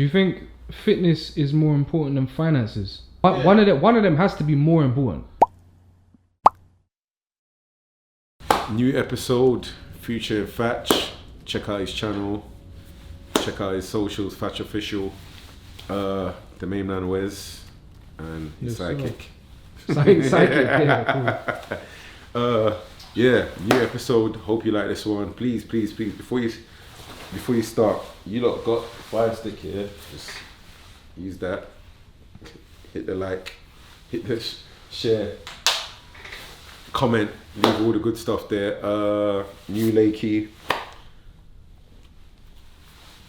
Do you think fitness is more important than finances? One of them has to be more important. New episode, Future Fatch. Check out his channel. Check out his socials, Fatch Official. The main man Wes and his psychic. Psychic, yeah, cool. Yeah, new episode. Hope you like this one. Please, before you start, you lot got fire stick here. Just use that. Hit the like, hit the share, comment, leave all the good stuff there. New Lakey.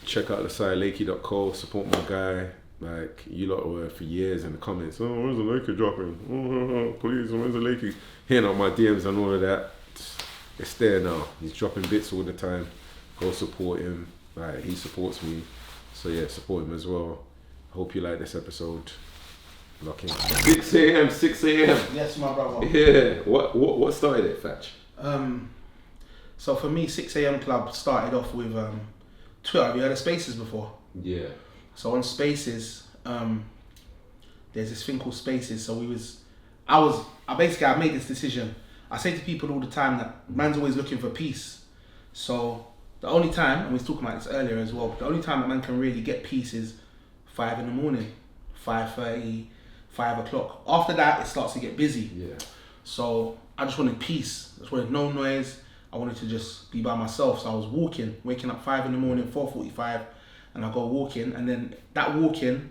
Check out the site lakey.co. Support my guy. Like, you lot were for years in the comments, oh, when's the Lakey dropping? Oh, please, when's the Lakey? Hitting out my DMs and all of that. It's there now. He's dropping bits all the time. Go support him. Like, he supports me. So yeah, support him as well. Hope you like this episode. Lock in. 6 a.m. Yes, my brother. Yeah. What started it, Fatch? So for me, 6 a.m. Club started off with Twitter. Have you heard of Spaces before? Yeah. So on Spaces, there's this thing called Spaces. So I made this decision. I say to people all the time that man's always looking for peace. So the only time, and we was talking about this earlier as well, the only time that man can really get peace is 5 in the morning, 5:30, 5 o'clock. After that, it starts to get busy. Yeah. So I just wanted peace. I just wanted no noise. I wanted to just be by myself. So I was waking up 5 in the morning, 4:45, and I go walking, and then that walking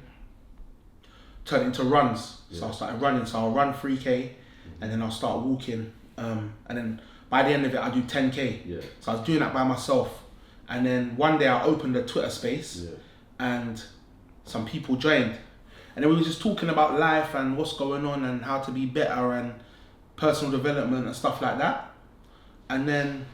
turned into runs. So I started running. So I'll run 3K, and then I'll start walking, and then by the end of it, I do 10K. Yeah. So I was doing that by myself, and then one day I opened a Twitter space, and some people joined, and then we were just talking about life and what's going on and how to be better and personal development and stuff like that. And then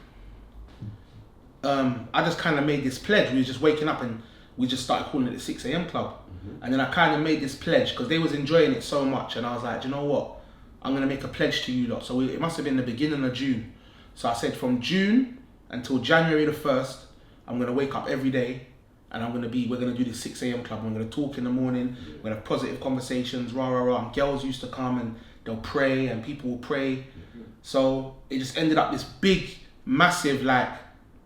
I just kind of made this pledge. We were just waking up and we just started calling it the 6 a.m. Club. And then I kind of made this pledge because they was enjoying it so much, and I was like, do you know what? I'm going to make a pledge to you lot. So it must have been the beginning of June. So I said from June until January the 1st, I'm going to wake up every day and we're going to do this 6 a.m. Club. We're going to talk in the morning. We're going to have positive conversations, rah, rah, rah. And girls used to come and they'll pray and people will pray. So it just ended up this big, massive, like,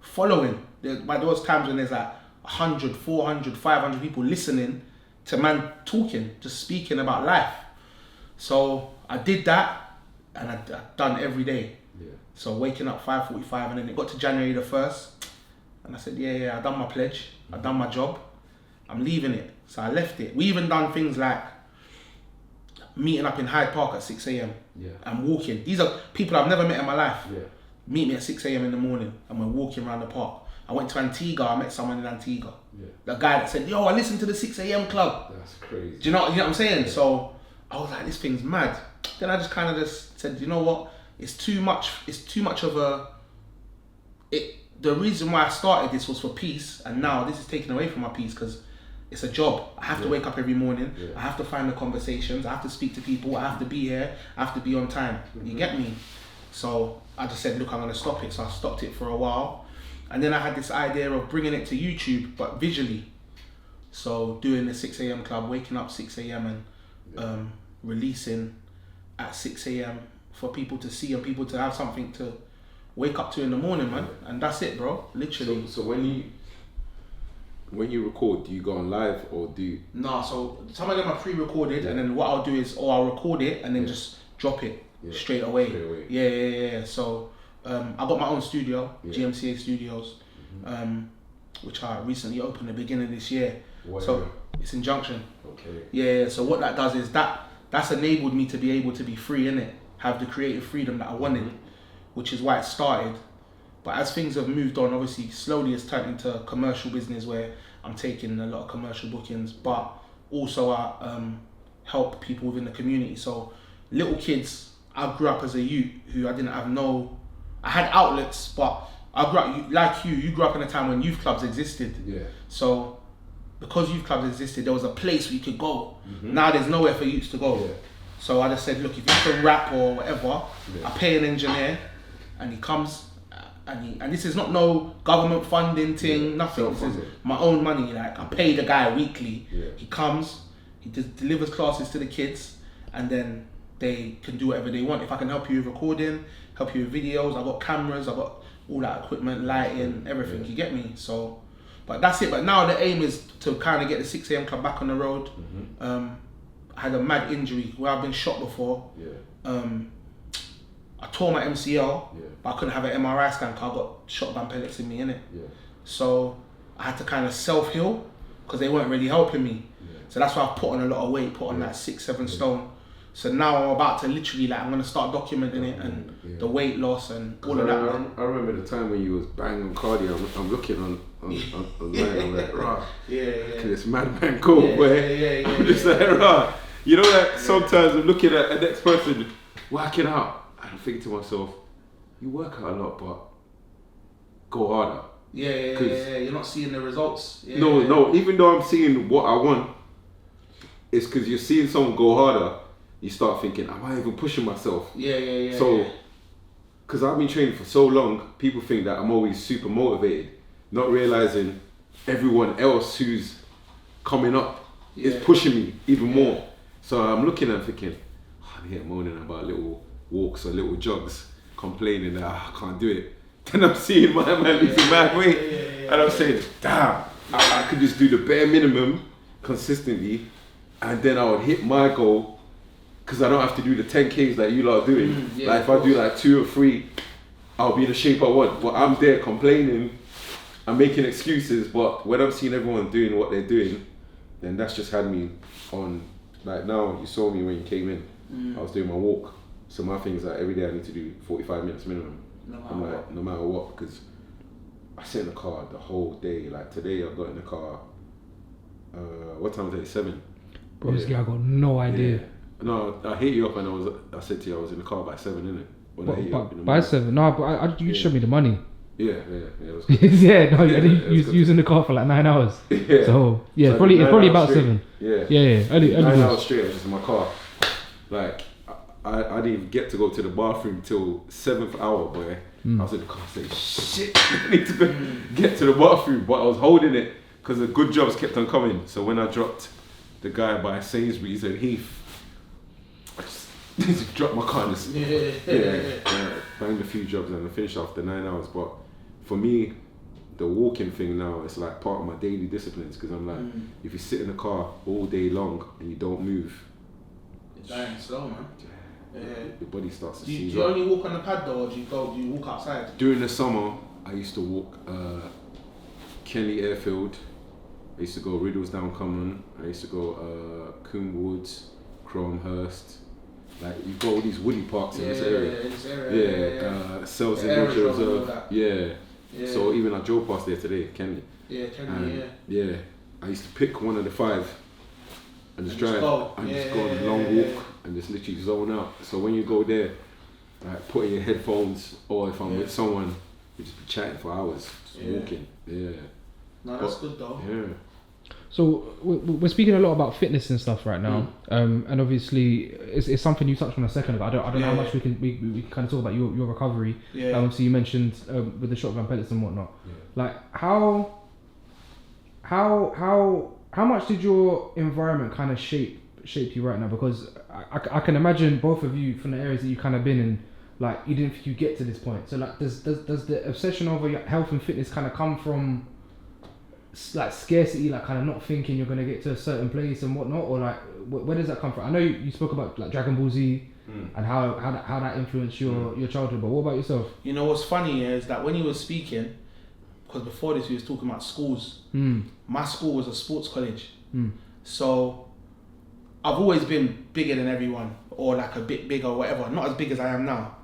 following. By those times when there's like 100, 400, 500 people listening to man talking, just speaking about life. So I did that and I've done every day. Yeah. So waking up 5:45, and then it got to January the 1st. And I said, yeah, I done my pledge. I done my job. I'm leaving it. So I left it. We even done things like meeting up in Hyde Park at 6 a.m. and walking. These are people I've never met in my life. Yeah. Meet me at 6 a.m. in the morning and we're walking around the park. I went to Antigua. I met someone in Antigua. Yeah. The guy that said, yo, I listened to the 6 a.m. Club. That's crazy. Do you know what I'm saying? Yeah. So I was like, this thing's mad. Then I just kind of just said, you know what? It's too much of a... The reason why I started this was for peace, and now this is taken away from my peace because it's a job. I have to wake up every morning. I have to find the conversations. I have to speak to people. I have to be here. I have to be on time. You get me? So I just said, look, I'm going to stop it. So I stopped it for a while. And then I had this idea of bringing it to YouTube, but visually. So doing the 6 a.m. Club, waking up 6 a.m. and releasing at 6 a.m. for people to see and people to have something to wake up to in the morning, man. And that's it, bro. Literally. So when you record, do you go on live or do you... Nah, so some of them are pre-recorded, and then what I'll do is, I'll record it and then just drop it straight away. Yeah. So I got my own studio, GMCA Studios, which I recently opened at the beginning of this year. Wow. So it's in Junction. Okay. Yeah. So what that does is that's enabled me to be able to be free, innit? Have the creative freedom that I wanted, which is why it started. But as things have moved on, obviously slowly it's turned into a commercial business where I'm taking a lot of commercial bookings, but also I help people within the community. So little kids, I grew up as a youth who I had outlets, but I grew up like you grew up in a time when youth clubs existed. Yeah. So because youth clubs existed, there was a place where you could go. Now there's nowhere for youths to go. Yeah. So I just said, look, if you can rap or whatever, I pay an engineer and he comes and this is not no government funding thing, nothing. This is Self-funded. my own money. Like I pay the guy weekly. Yeah. He comes, he just delivers classes to the kids, and then they can do whatever they want. If I can help you with recording, help you with videos, I got cameras, I got all that equipment, lighting, everything. Yeah. You get me? So, but that's it. But now the aim is to kind of get the 6 a.m. club back on the road. I had a mad injury where I've been shot before. Yeah. I tore my MCL, Yeah. but I couldn't have an MRI scan because I got shotgun pellets in me, innit? Yeah. So I had to kind of self-heal because they weren't really helping me. Yeah. So that's why I put on a lot of weight, put on like 6-7 stone. So now I'm about to literally like, I'm going to start documenting it and the weight loss and all of that. Man. I remember the time when you was banging on cardio. I'm looking on online. I'm like, right. Yeah. This madman cool, Yeah, boy. yeah, I'm just like, right. You know, like sometimes I'm looking at the next person working out, and I'm thinking to myself, you work out a lot, but go harder. Yeah. You're not seeing the results. Yeah, No. Even though I'm seeing what I want, it's because you're seeing someone go harder. You start thinking, am I even pushing myself? Yeah. So, because I've been training for so long, people think that I'm always super motivated, not realizing everyone else who's coming up is pushing me even more. So I'm looking and thinking, I'm here moaning about little walks or little jogs, complaining that I can't do it. Then I'm seeing my man losing mad weight, and I'm saying, damn, I could just do the bare minimum consistently, and then I would hit my goal. Because I don't have to do the 10Ks that you lot are doing. Like if I do like 2 or 3, I'll be in the shape I want. But I'm there complaining and making excuses. But when I'm seeing everyone doing what they're doing, then that's just had me on. Like now, you saw me when you came in. I was doing my walk. So my thing is that every day I need to do 45 minutes minimum. No matter what, because I sit in the car the whole day. Like today, I got in the car. What time was it? 7. Bro, this guy, I got no idea. Yeah. No, I hit you up and I said to you I was in the car by 7, innit? When I hit you up in the By morning. 7? No, but you showed me the money. Yeah, it was good. Yeah, no, Yeah, I think it you was was using the car for like 9 hours. Yeah. So, yeah, So it's 9 probably hours about straight. 7. Yeah. Yeah. Early 9 doors. hours straight, I was just in my car. Like, I didn't even get to go to the bathroom till 7th hour, boy. I was in the car saying, shit, I need to go get to the bathroom. But I was holding it because the good jobs kept on coming. So when I dropped the guy by Sainsbury's and Heath, I just dropped my car and just banged a few jobs and I finished after 9 hours. But for me, the walking thing now is like part of my daily disciplines because I'm like, if you sit in the car all day long and you don't move, You're dying slow, man. your body starts to Do seize you up. only walk on the pad though, or do you walk outside? During the summer, I used to walk Kenley Airfield. I used to go Riddlesdown Common. I used to go Coombe Woods, Cromhurst. Like you've got all these woody parks in this area. Sells The Nature Aerodrome and all Reserve. that. Yeah. So even I drove past there today, Kenley. Yeah. I used to pick one of the 5 and just And just drive go. and just go on a long walk and just literally zone out. So when you go there, like put in your headphones, or if I'm with someone, we just be chatting for hours, just walking. Yeah. No, that's good though. Yeah. So we're speaking a lot about fitness and stuff right now, and obviously it's something you touched on a second ago. I don't know how much we can kind of talk about your recovery. Yeah. Obviously you mentioned with the shotgun pellets and whatnot. Yeah. Like how much did your environment kind of shape you right now? Because I can imagine both of you from the areas that you kind of been in, like you didn't think you get to this point. So like does the obsession over your health and fitness kind of come from like scarcity, like kind of not thinking you're going to get to a certain place and whatnot, or like where does that come from? I know you spoke about like Dragon Ball Z and how that influenced your childhood, but what about yourself? You know what's funny is that when you were speaking, because before this we was talking about schools. My school was a sports college, so I've always been bigger than everyone, or like a bit bigger or whatever. Not as big as I am now,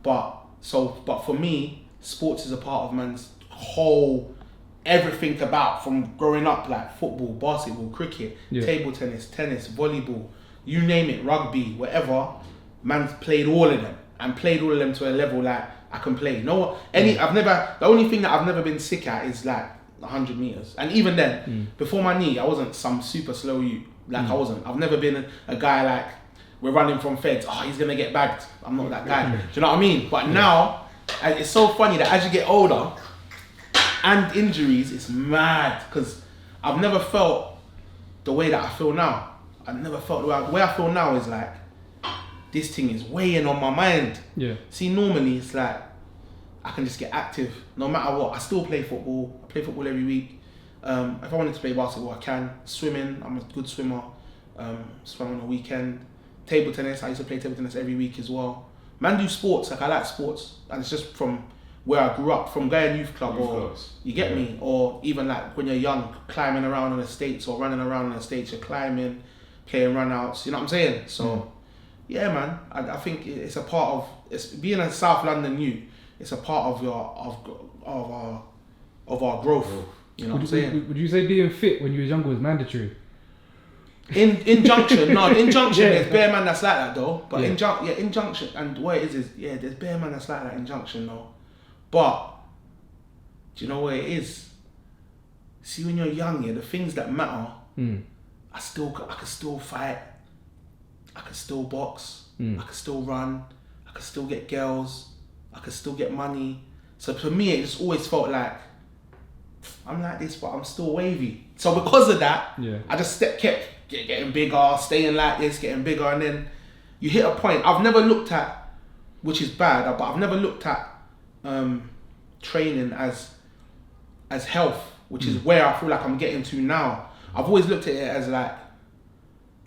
but for me, sports is a part of man's whole everything about from growing up, like football, basketball, cricket, table tennis, volleyball, you name it, rugby, whatever. Man's played all of them and played all of them to a level like I can play. The only thing that I've never been sick at is like 100 meters, and even then, before my knee, I wasn't some super slow you. Like I wasn't. I've never been a guy like we're running from feds. Oh, he's gonna get bagged. I'm not that guy. Do you know what I mean? But now And it's so funny that as you get older, and injuries, it's mad because I've never felt the way that I feel now. I've never felt the way I feel now is like this thing is weighing on my mind. Yeah. See, normally it's like I can just get active no matter what. I still play football. I play football every week. If I wanted to play basketball, I can. Swimming, I'm a good swimmer. Swim on the weekend. Table tennis, I used to play table tennis every week as well. Man, do sports, like I like sports, and it's just from where I grew up, from going youth club, you get me, or even like when you're young, climbing around on the estates or running around on the estates, you're climbing, playing run-outs, you know what I'm saying? So, yeah, man, I think it's a part of, it's being a South London youth, it's a part of our growth, you know what I'm saying? Would you say being fit when you was younger was mandatory? In Junction, there's bare man that's like that though. But in Junction, and what it is there's bare man that's like that in Junction though. But do you know what it is? See, when you're young, the things that matter, I can still fight, I can still box, I can still run, I can still get girls, I can still get money. So for me, it just always felt like I'm like this, but I'm still wavy. So because of that, I just kept getting bigger, staying like this, getting bigger, and then you hit a point. I've never looked at, which is bad, but I've never looked at training as health, which is where I feel like I'm getting to now. I've always looked at it as like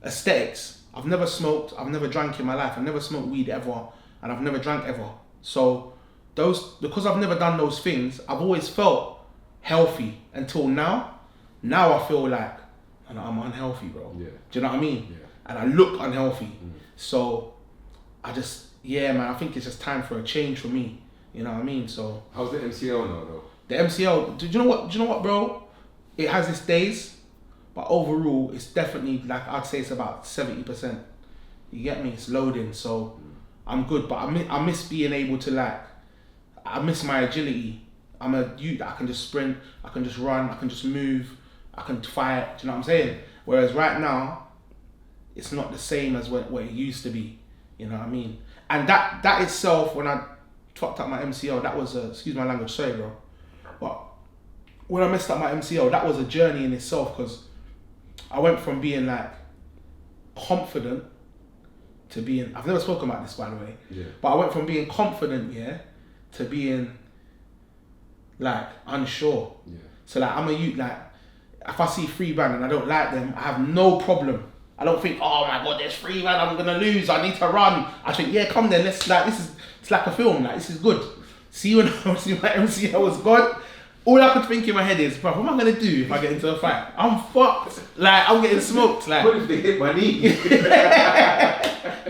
aesthetics. I've never smoked, I've never drank in my life, I've never smoked weed ever, and I've never drank ever. So because I've never done those things, I've always felt healthy until now. Now I feel like I'm unhealthy, bro. Yeah. Do you know what I mean? Yeah. And I look unhealthy. So I just, man, I think it's just time for a change for me. You know what I mean? So how's the MCL now though? The MCL, do you know what, bro? It has its days, but overall it's definitely, like, I'd say it's about 70%. You get me? It's loading, so I'm good, but I miss being able to, like, I miss my agility. I'm a youth that I can just sprint, I can just run, I can just move, I can fight, do you know what I'm saying? Whereas right now, it's not the same as what it used to be, you know what I mean? And that itself, when I fucked up my MCL, that was excuse my language, sorry bro, but when I messed up my MCL, that was a journey in itself, because I went from being like confident to being, I've never spoken about this by the way, but I went from being confident, to being like unsure. So like I'm a youth, like if I see free band and I don't like them, I have no problem. I don't think, oh my god, there's free band, I'm gonna lose, I need to run. I think, come then, it's like a film, like this is good. See, when I see my MCL was gone, all I could think in my head is, bro, what am I gonna do if I get into a fight? I'm fucked. Like, I'm getting smoked. Like, what if they hit my knee?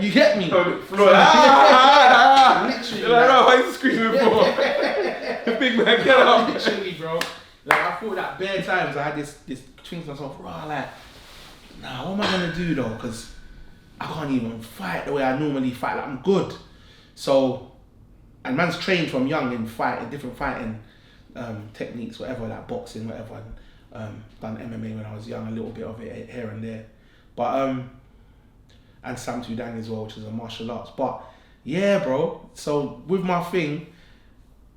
You get me? Literally. Like, no, why are you screaming for? The big man, get up. Literally, bro. Like, I thought that bare times I had this thing to myself, raw, like, nah, what am I gonna do though? Because I can't even fight the way I normally fight. Like, I'm good. So, and man's trained from young in different fighting techniques, whatever, like boxing, whatever, and done MMA when I was young, a little bit of it here and there, but and Sam Tudang as well, which is a martial arts. But yeah, bro, so with my thing,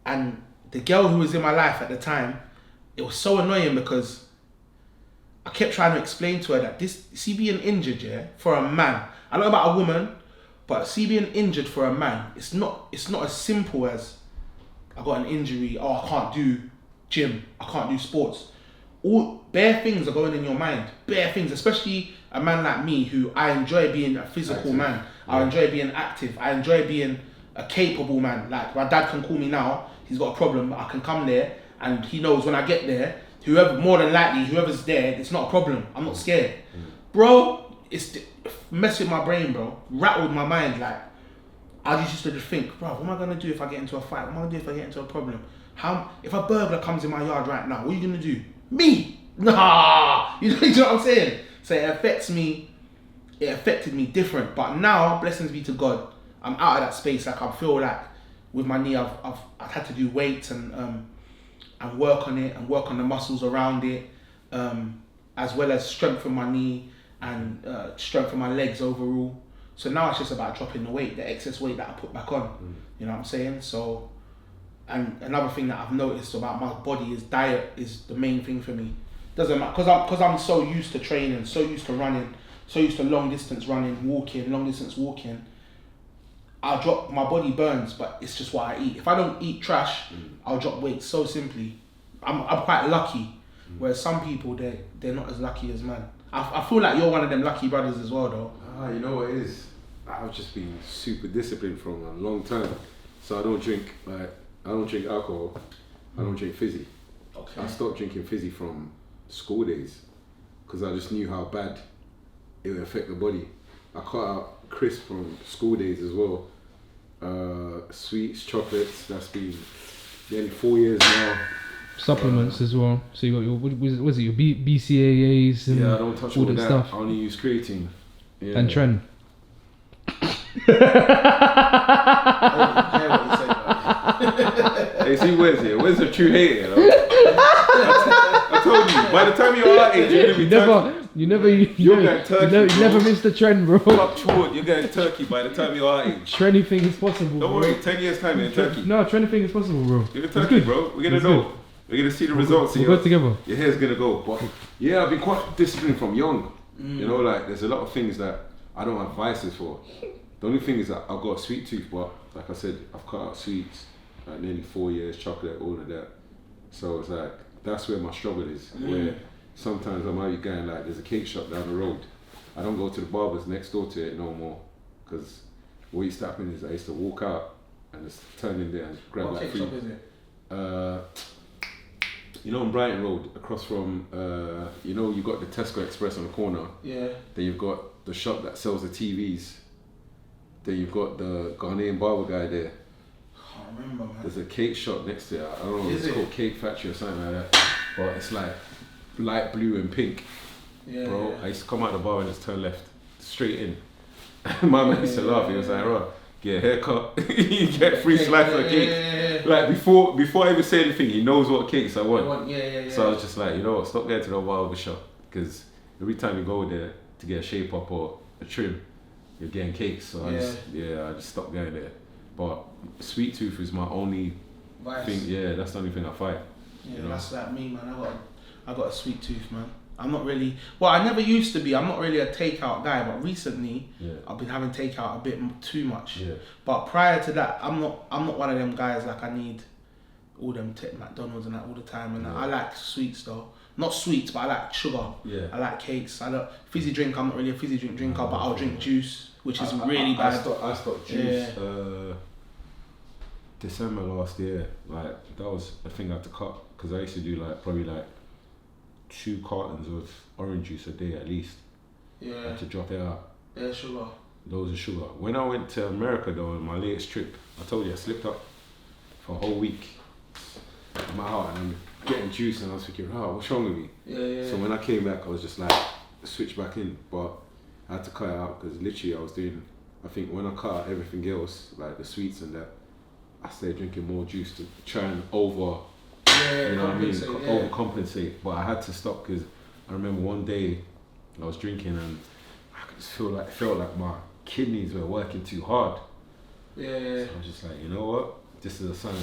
and the girl who was in my life at the time, it was so annoying because I kept trying to explain to her that being injured, for a man, I don't know about a woman, but being injured for a man, it's not as simple as I got an injury, I can't do gym, I can't do sports. All bare things are going in your mind, bare things, especially a man like me who I enjoy being a physical man. I enjoy being active, I enjoy being a capable man. Like, my dad can call me now, he's got a problem, I can come there and he knows when I get there, whoever's there, it's not a problem, I'm not scared. Bro, it's messed with my brain, bro, rattled my mind. Like, I used to just think, bro, what am I gonna do if I get into a fight? What am I gonna do if I get into a problem? If a burglar comes in my yard right now, what are you gonna do? Me? Nah! You know what I'm saying? So it affected me different. But now, blessings be to God, I'm out of that space. Like, I feel like with my knee, I've had to do weights and work on it and work on the muscles around it, as well as strengthen my knee and strengthen my legs overall. So now it's just about dropping the weight, the excess weight that I put back on. You know what I'm saying? So And another thing that I've noticed about my body is diet is the main thing for me. Doesn't matter because I'm so used to training, so used to running, so used to long distance running, long distance walking. I'll drop, my body burns, but it's just what I eat. If I don't eat trash, I'll drop weight so simply. I'm quite lucky, whereas some people they're not as lucky as man. I feel like you're one of them lucky brothers as well, though. You know what it is? I've just been super disciplined for a long time, so I don't drink alcohol. I don't drink fizzy. Okay. I stopped drinking fizzy from school days because I just knew how bad it would affect the body. I cut out crisp from school days as well. Sweets, chocolates. That's been nearly 4 years now. Supplements as well. So you got your was it your BCAAs and Yeah, I don't touch all that that. stuff. I only use creatine. Yeah. And Tren. Hey, see, where's the true hater? I told you, by the time you're our age, you're gonna be You never missed the trend, bro. you're getting turkey by the time you're our age. Anything is possible. Don't worry, 10 years time you're in turkey. No, anything is possible, bro. You're in turkey, bro. We're gonna know. We're gonna see the results. We'll go together. Your hair's gonna go. But yeah, I've been quite disciplined from young. You know, like there's a lot of things that I don't have vices for. The only thing is that I've got a sweet tooth, but like I said, I've cut out sweets, like nearly 4 years, chocolate, all of that. So it's like, that's where my struggle is. Where sometimes I might be going like, there's a cake shop down the road. I don't go to the barbers next door to it no more. Because what used to happen is I used to walk out and just turn in there and grab What like cake three. shop is it? You know on Brighton Road, across from, you know, you got the Tesco Express on the corner. Yeah. Then you've got the shop that sells the TVs. Then you've got the Ghanaian barber guy there. I can't remember, man. There's a cake shop next to it. I don't know if Is it's it? called Cake Factory or something like that. But it's like light blue and pink. Yeah, Bro, yeah. I used to come out the bar and just turn left, straight in. My man used to laugh. He was like, "Bro, get a haircut, you get free slice of cake." Yeah. Like before I even say anything, he knows what cakes I want. Yeah. So I was just like, you know what, stop going to the barber shop, because every time you go there to get a shape up or a trim, you're getting cakes. So I just stopped going there. But sweet tooth is my only Vice. thing. Yeah, that's the only thing I fight. Yeah, you know? that's like me, man. I got a sweet tooth, man. I'm not really. Well, I never used to be. I'm not really a takeout guy, but recently I've been having takeout a bit too much. Yeah. But prior to that, I'm not one of them guys like I need all them McDonald's and that all the time. And I like sweets though. Not sweets, but I like sugar. Yeah. I like cakes. I don't fizzy drink. I'm not really a fizzy drink drinker, but I'll drink juice, which is really bad. I stopped juice December last year. Like that was a thing I had to cut, because I used to do like probably like 2 cartons of orange juice a day at least. I Yeah. had to drop it out. Yeah, sugar. Loads of sugar. When I went to America though, on my latest trip, I told you I slipped up for a whole week. I'm out and I'm getting juice and I was thinking, oh, what's wrong with me? Yeah. So when I came back, I was just like, switch back in. But I had to cut it out because literally I was doing, I think when I cut out everything else, like the sweets and that, I started drinking more juice to try and you know what I mean, overcompensate. But I had to stop because I remember one day I was drinking and I could just felt like my kidneys were working too hard. Yeah. So I was just like, you know what? This is a sign.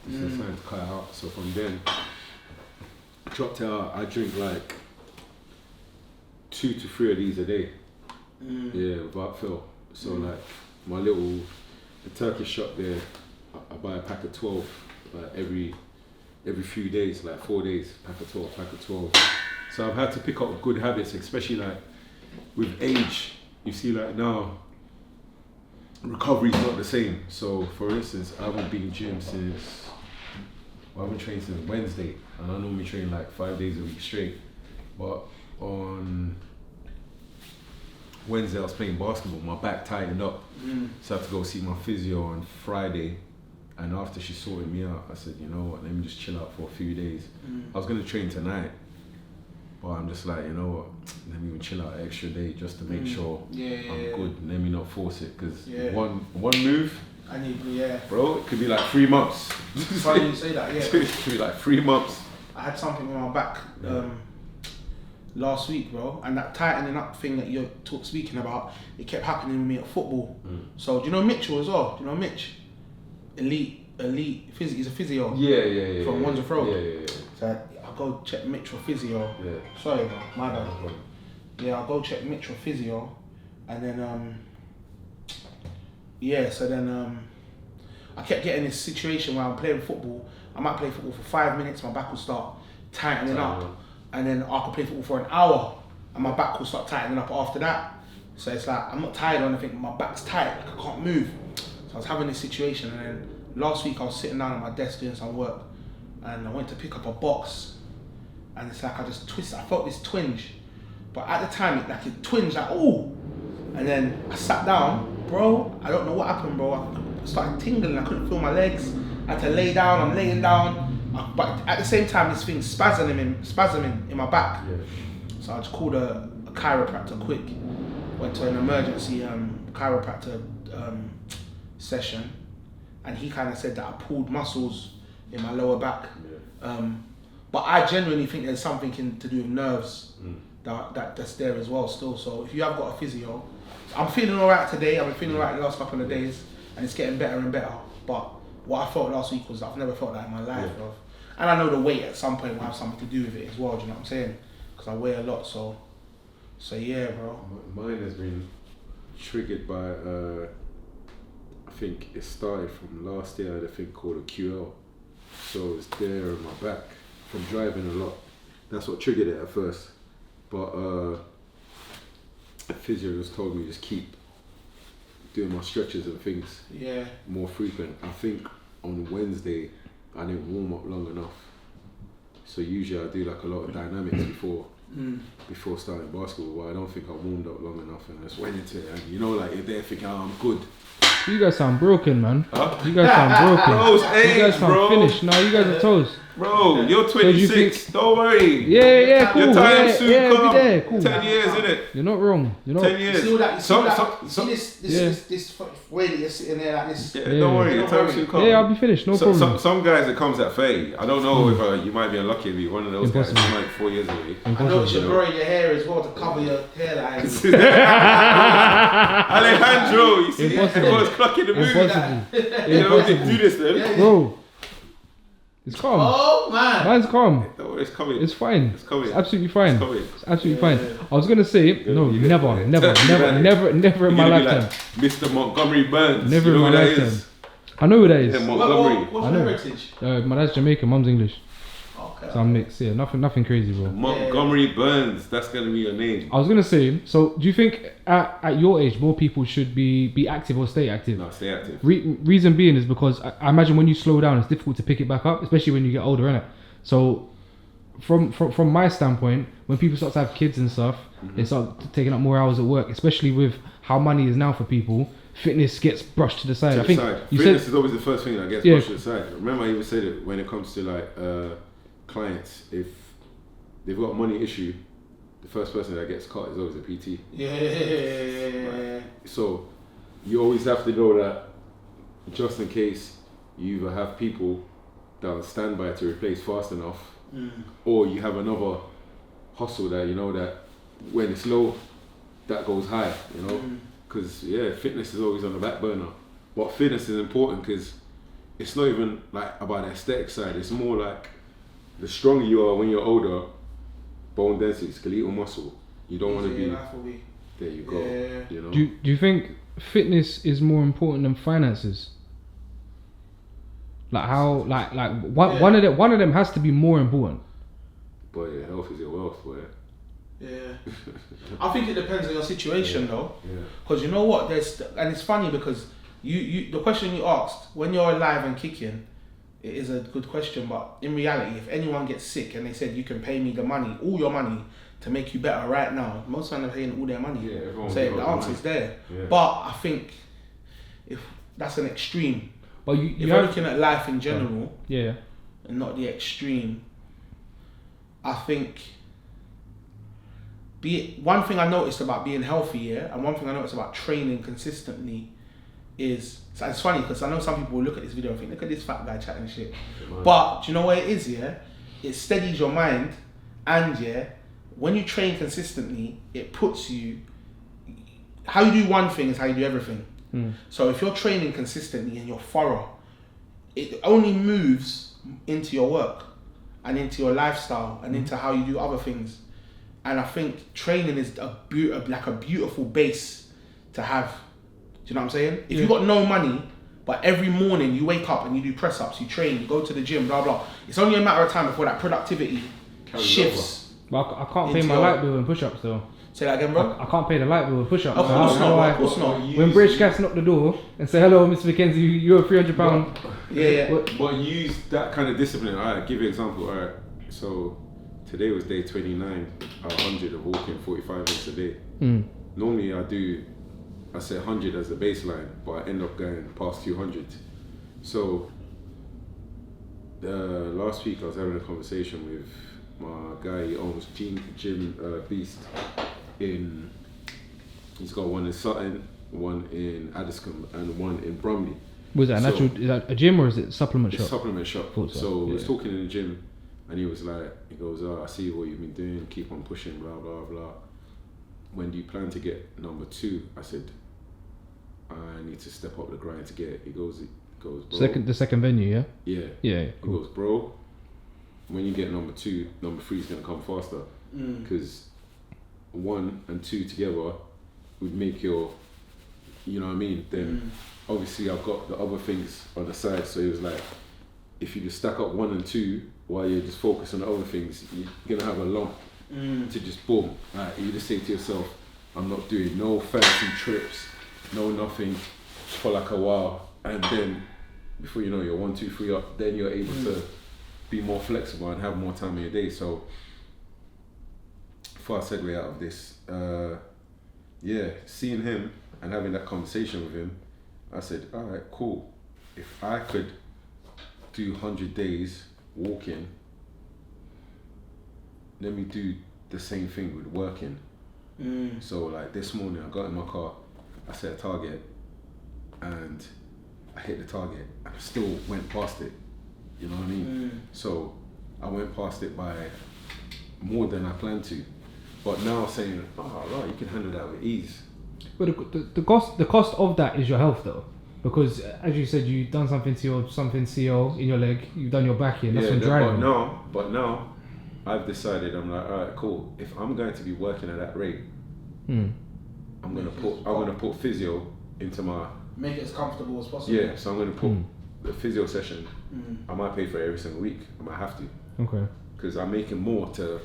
This is a sign to cut it out. So from then, I dropped it out. I drink like 2 to 3 of these a day. Yeah, without fail. So like the Turkish shop there, I buy a pack of 12 like every few days, like 4 days, pack of 12. So I've had to pick up good habits, especially like with age. You see, like now, recovery's not the same. So for instance, I haven't been trained since Wednesday, and I normally train like 5 days a week straight. But on Wednesday I was playing basketball, my back tightened up, so I had to go see my physio on Friday. And after she sorted me out, I said, you know what, let me just chill out for a few days. I was gonna train tonight, but I'm just like, you know what, let me even chill out an extra day just to make sure I'm good. Let me not force it, because one move, bro, it could be like 3 months. Funny you say that, yeah. It could be like 3 months. I had something on my back last week, bro, and that tightening up thing that you're speaking about, it kept happening with me at football. So do you know Mitchell as well? Do you know Mitch? Elite Elite Physio. He's a physio. Yeah. From Wandsworth Road. Yeah. So I'll go check Mitchell Physio. Yeah. Sorry, bro. My bad. Yeah, I'll go check Mitchell Physio, and then I kept getting this situation where I'm playing football. I might play football for 5 minutes, my back will start tightening up, and then I could play football for an hour, and my back will start tightening up after that. So it's like I'm not tired or anything, but my back's tight, like I can't move. So I was having this situation, and then last week I was sitting down at my desk doing some work, and I went to pick up a box, and it's like I just twisted. I felt this twinge, but at the time it twinged like ooh, and then I sat down, bro. I don't know what happened, bro. I started tingling. I couldn't feel my legs. I had to lay down. I'm laying down, but at the same time this thing's spasming in my back. Yeah. So I just called a chiropractor quick. Went to an emergency chiropractor session, and he kind of said that I pulled muscles in my lower back. Yeah. But I genuinely think there's something to do with nerves that's there as well still. So if you have got a physio, I'm feeling alright today. I've been feeling alright the last couple of days, and it's getting better and better. But what I felt last week was I've never felt that in my life, bro. And I know the weight at some point will have something to do with it as well. Do you know what I'm saying? Because I weigh a lot, so yeah, bro. Mine has been triggered by, I think it started from last year. I had a thing called a QL. So it's there in my back from driving a lot. That's what triggered it at first. But a physio just told me just keep doing my stretches and things more frequent. I think on Wednesday I didn't warm up long enough. So usually I do like a lot of dynamics before starting basketball, but I don't think I warmed up long enough and I just went into it. And you know, like you're there thinking, oh, I'm good. You guys sound broken, man. Huh? You guys sound broken. Bro's You guys age, sound bro. finished. No, you guys are toast. Bro, you're So do you 26. Don't worry. Yeah, cool. Your time yeah, soon yeah, come. be there, cool. 10 years, innit? You're not wrong. You're not. 10 years. You see all that? You see all that? Some- This way that you're sitting there like this. Yeah, don't worry, your Don't time worry. soon come. Yeah, I'll be finished. No problem. Some guys it comes at 30. I don't know if you might be unlucky to be one of those Impossible. guys. You might be 4 years away. I know it's your growing your hair as well to cover your hairline. Alejandro, you see, Impossible. everyone's clocking the mood. Impossible. You know, we can do this then. Bro, it's calm. Oh man. Mine's calm. Don't worry, it's coming. It's fine. It's coming. It's absolutely fine. It's coming. It's absolutely fine. I was gonna say no, You never in my You're gonna be lifetime. like Mr. Montgomery Burns. Never you know in who my that lifetime. is? I know who that is. Yeah, Montgomery. What's I your know. heritage? My dad's Jamaican, mum's English. Okay. So I'm mixed. Yeah, nothing crazy, bro. Montgomery Burns. That's gonna be your name. I was gonna say. So, do you think at your age more people should be active or stay active? No, stay active. Reason being is because I imagine when you slow down, it's difficult to pick it back up, especially when you get older, innit? So, from my standpoint, when people start to have kids and stuff, they start taking up more hours at work, especially with how money is now for people. Fitness gets brushed to the side. To I the think side. you Fitness said is always the first thing that gets Yeah. pushed to the side. Remember, I even said it when it comes to like clients. If they've got a money issue, the first person that gets cut is always a PT. Yeah. So you always have to know that just in case you either have people that are standby to replace fast enough, or you have another hustle that you know that when it's low, that goes high. You know, because fitness is always on the back burner. But fitness is important because it's not even like about the aesthetic side. It's more like the stronger you are when you're older, bone density, skeletal muscle. You don't want to be. There you go. Yeah. You know. do you think fitness is more important than finances? Like how one of them has to be more important. But your health is your wealth, boy. Yeah. I think it depends on your situation though. Yeah. Because you know what, and it's funny because you the question you asked, when you're alive and kicking, it is a good question, but in reality, if anyone gets sick and they said you can pay me the money, all your money, to make you better right now, most men are paying all their money. Yeah, everyone So will the give answer money. is there. Yeah. But I think if that's an extreme. But If you're looking at life in general yeah. and not the extreme, I think one thing I noticed about being healthy, and one thing I noticed about training consistently is, so it's funny because I know some people will look at this video and think, look at this fat guy chatting shit. But do you know what it is, It steadies your mind, and when you train consistently, it puts you, how you do one thing is how you do everything. So if you're training consistently and you're thorough, it only moves into your work and into your lifestyle and into how you do other things. And I think training is like a beautiful base to have. Do you know what I'm saying? If you got no money, but every morning you wake up and you do press ups, you train, you go to the gym, blah blah. It's only a matter of time before that productivity shifts. But I can't pay my light bill and push ups though. Say that again, bro. I can't pay the light bill and push ups. Of course not. When British Gas knock the door and say, hello, Mr. McKenzie, you're £300. Yeah. But use that kind of discipline. Alright, give you an example. Alright, so today was day 29 out of 100 of walking 45 minutes a day. Normally I say 100 as a baseline, but I end up going past 200. So last week I was having a conversation with my guy. He owns Gym Beast he's got one in Sutton, one in Addiscombe, and one in Bromley. Was that is that a gym or is it a supplement shop? Supplement shop. So we was talking in the gym, and he was like, he goes, I see what you've been doing, keep on pushing, blah blah blah. When do you plan to get number 2? I said, I need to step up the grind to get it. He goes, bro. The second venue, yeah? Yeah. Yeah. Cool. He goes, bro, when you get number 2, number 3 is gonna come faster. Because 1 and 2 together would make your, you know what I mean? Then obviously I've got the other things on the side. So he was like, if you just stack up 1 and 2 while you're just focused on the other things, you're gonna have a lump to just boom. You just say to yourself, I'm not doing no fancy trips, no nothing for like a while, and then before you know you're 1, 2, 3 up, then you're able to be more flexible and have more time in your day. So before I segue out of this, seeing him and having that conversation with him, I said, all right, cool. If I could do 100 days walking, let me do the same thing with working. So like this morning I got in my car, I set a target and I hit the target and I still went past it. You know what I mean? So I went past it by more than I planned to. But now saying, right, you can handle that with ease. But the cost of that is your health though. Because as you said, you've done something CO in your leg, you've done your back in, that's from driving. But now I've decided, I'm like, all right, cool. If I'm going to be working at that rate, I'm gonna put physio into my, make it as comfortable as possible. Yeah, so I'm gonna put the physio session. I might pay for it every single week. I might have to. Okay. Because I'm making more to,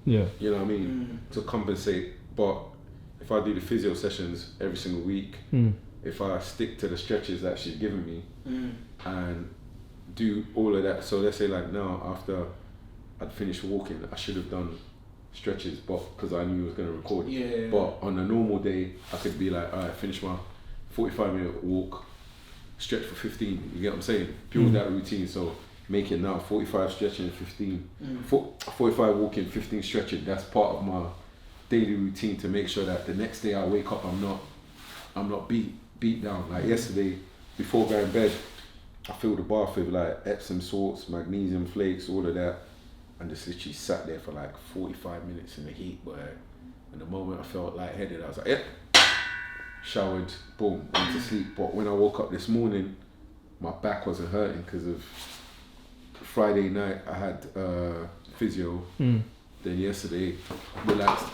you know what I mean, to compensate. But if I do the physio sessions every single week, if I stick to the stretches that she's given me and do all of that, so let's say like now after I'd finished walking, I should have done stretches, but because I knew I was going to record. But on a normal day, I could be like, all right, finish my 45-minute walk, stretch for 15. You get what I'm saying? Build that routine. So make it now 45 stretching, 15, 45 walking, 15 stretching. That's part of my daily routine to make sure that the next day I wake up, I'm not beat down. Like yesterday, before going to bed, I filled the bath with like Epsom salts, magnesium flakes, all of that, and just literally sat there for like 45 minutes in the heat. And the moment I felt lightheaded, I was like, yep. Showered, boom, went to sleep. But when I woke up this morning, my back wasn't hurting because of Friday night I had physio. Then yesterday, relaxed.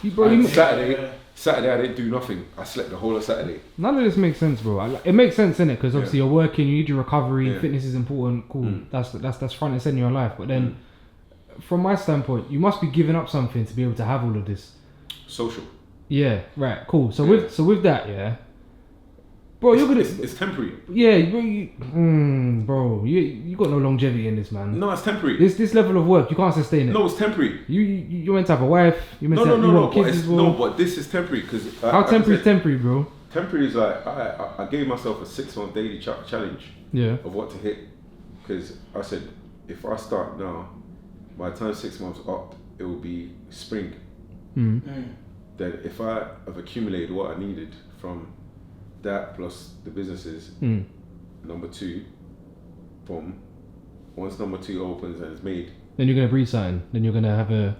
Saturday I didn't do nothing. I slept the whole of Saturday. None of this makes sense, bro. It makes sense, innit? Because obviously you're working, you need your recovery, fitness is important, cool. That's front and center in your life. But then, from my standpoint, you must be giving up something to be able to have all of this. Social. Yeah, right, cool. So with that, bro, you're gonna. It's temporary. Yeah, bro, you got no longevity in this, man. No, it's temporary. This level of work, you can't sustain it. No, it's temporary. You meant to have a wife. You meant to have kids as well. No, but this is temporary because. How temporary is temporary, bro? Temporary is like I gave myself a 6-month daily challenge. Yeah. Of what to hit, because I said if I start now, by the time 6 months up, it will be spring. Then if I have accumulated what I needed from that plus the businesses, number 2, boom. Once number 2 opens and it's made, then you're gonna breed something. Then you're gonna have a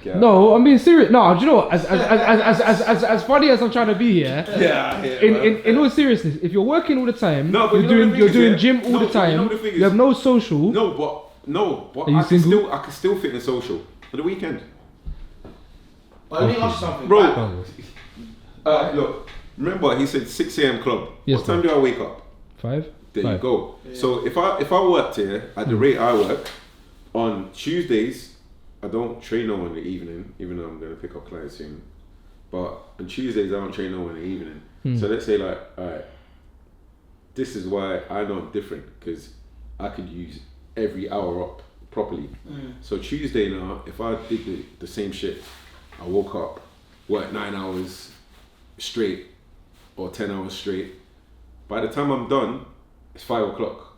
Yeah. No, I'm being serious. No, do you know what? As funny as I'm trying to be here. Yeah. In all seriousness, if you're working all the time, No, but you're doing gym all the time. You have no social. But Are you single? I can still fit in social for the weekend. But let me ask you something, Bro. Look, remember he said 6 a.m. club. Yes, what time do I wake up? 5. There 5. you go. Yeah. So if I worked here at the rate I work, on Tuesdays I don't train no one in the evening, even though I'm gonna pick up clients soon. But on Tuesdays I don't train no one in the evening. So let's say like, alright, this is why I know I'm different, because I could use every hour up properly. So Tuesday now, if I did the same shit, I woke up, worked 9 hours straight or 10 hours straight. By the time I'm done, it's 5 o'clock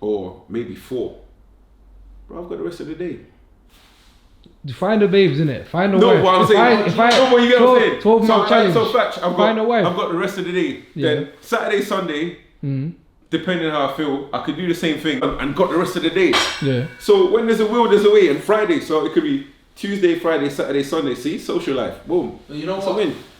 or maybe 4. Bro, I've got the rest of the day. Find the babes, innit? Find a wife. No, what I'm saying. If I, what you get what I'm saying? 12-month challenge. So fact, Find a wife. I've got the rest of the day. Yeah. Then Saturday, Sunday, depending on how I feel, I could do the same thing and got the rest of the day. Yeah. So when there's a will, there's a way. And Friday, so it could be Tuesday, Friday, Saturday, Sunday. See, social life. Boom. But you know That's a what? win.